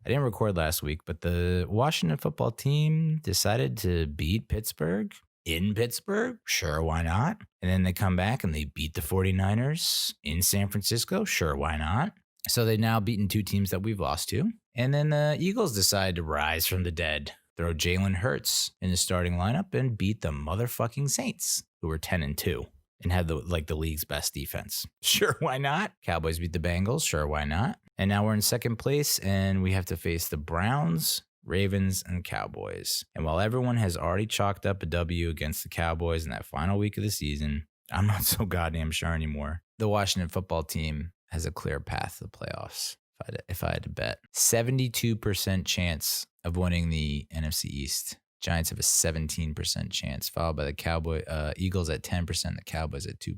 I didn't record last week, but the Washington football team decided to beat Pittsburgh in Pittsburgh. Sure, why not? And then they come back and they beat the 49ers in San Francisco. Sure, why not? So they've now beaten two teams that we've lost to. And then the Eagles decide to rise from the dead, throw Jalen Hurts in the starting lineup and beat the motherfucking Saints, who were 10-2 and had the league's best defense. Sure, why not? Cowboys beat the Bengals. Sure, why not? And now we're in second place and we have to face the Browns, Ravens, and Cowboys. And while everyone has already chalked up a W against the Cowboys in that final week of the season, I'm not so goddamn sure anymore. The Washington football team has a clear path to the playoffs. If I had to bet, 72% chance of winning the NFC East. Giants have a 17% chance, followed by the Eagles at 10%, the Cowboys at 2%.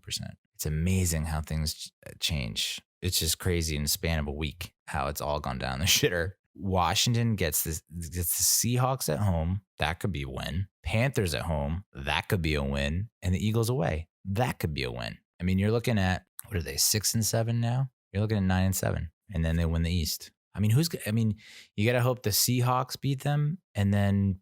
It's amazing how things change. It's just crazy in the span of a week how it's all gone down the shitter. Washington gets the Seahawks at home. That could be a win. Panthers at home. That could be a win. And the Eagles away. That could be a win. I mean, you're looking at, what are they, 6-7 now? You're looking at 9-7. And then they win the East. I mean, you got to hope the Seahawks beat them. And then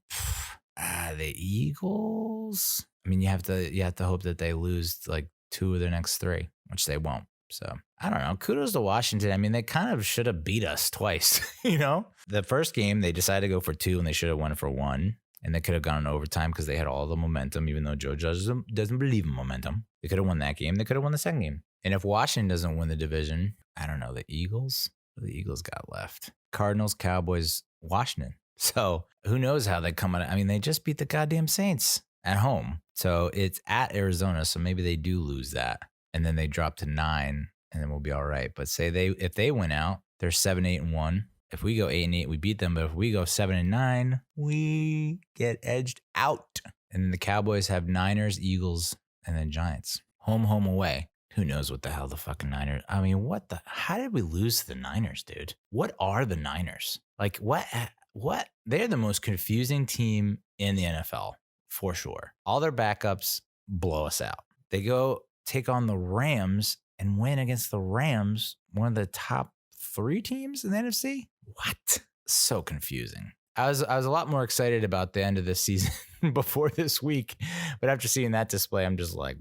the Eagles. I mean, you have to hope that they lose like 2 of their next 3, which they won't. So I don't know. Kudos to Washington. I mean, they kind of should have beat us twice. The first game they decided to go for 2 and they should have won for 1. And they could have gone in overtime because they had all the momentum, even though Joe Judge doesn't believe in momentum. They could have won that game. They could have won the second game. And if Washington doesn't win the division, I don't know, the Eagles? What do the Eagles got left? Cardinals, Cowboys, Washington. So who knows how they come out. I mean, they just beat the goddamn Saints at home. So it's at Arizona. So maybe they do lose that. And then they drop to 9 and then we'll be all right. But if they win out, they're 7-8-1. If we go 8-8, we beat them. But if we go 7-9, we get edged out. And then the Cowboys have Niners, Eagles, and then Giants. Home, away. Who knows what the hell the fucking Niners. I mean, how did we lose to the Niners, dude? What are the Niners? Like, what? They're the most confusing team in the NFL, for sure. All their backups blow us out. They go take on the Rams and win against the Rams, one of the top 3 teams in the NFC. What? So confusing. I was a lot more excited about the end of this season before this week, but after seeing that display, I'm just like,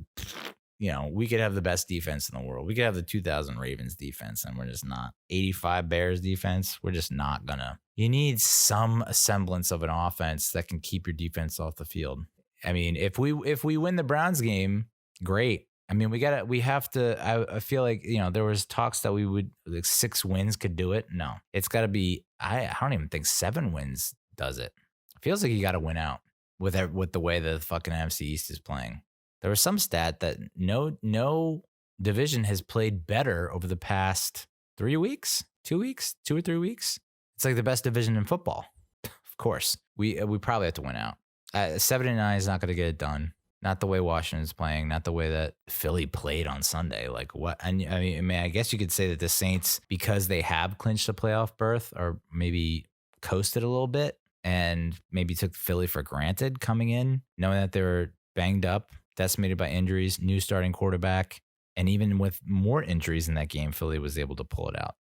we could have the best defense in the world. We could have the 2000 Ravens defense, and we're just not. 85 Bears defense, we're just not gonna. You need some semblance of an offense that can keep your defense off the field. I mean, if we win the Browns game, great. I mean, we have to. I feel like there was talks that we would 6 wins could do it. No, it's got to be. I don't even think 7 wins does it. It feels like you got to win out with the way the fucking NFC East is playing. There was some stat that no division has played better over the past 3 weeks, 2 weeks, 2 or 3 weeks. It's like the best division in football. Of course, we probably have to win out. 7-9 is not going to get it done. Not the way Washington's playing, not the way that Philly played on Sunday. Like what? I mean, I guess you could say that the Saints, because they have clinched a playoff berth, or maybe coasted a little bit and maybe took Philly for granted coming in, knowing that they were banged up, decimated by injuries, new starting quarterback. And even with more injuries in that game, Philly was able to pull it out.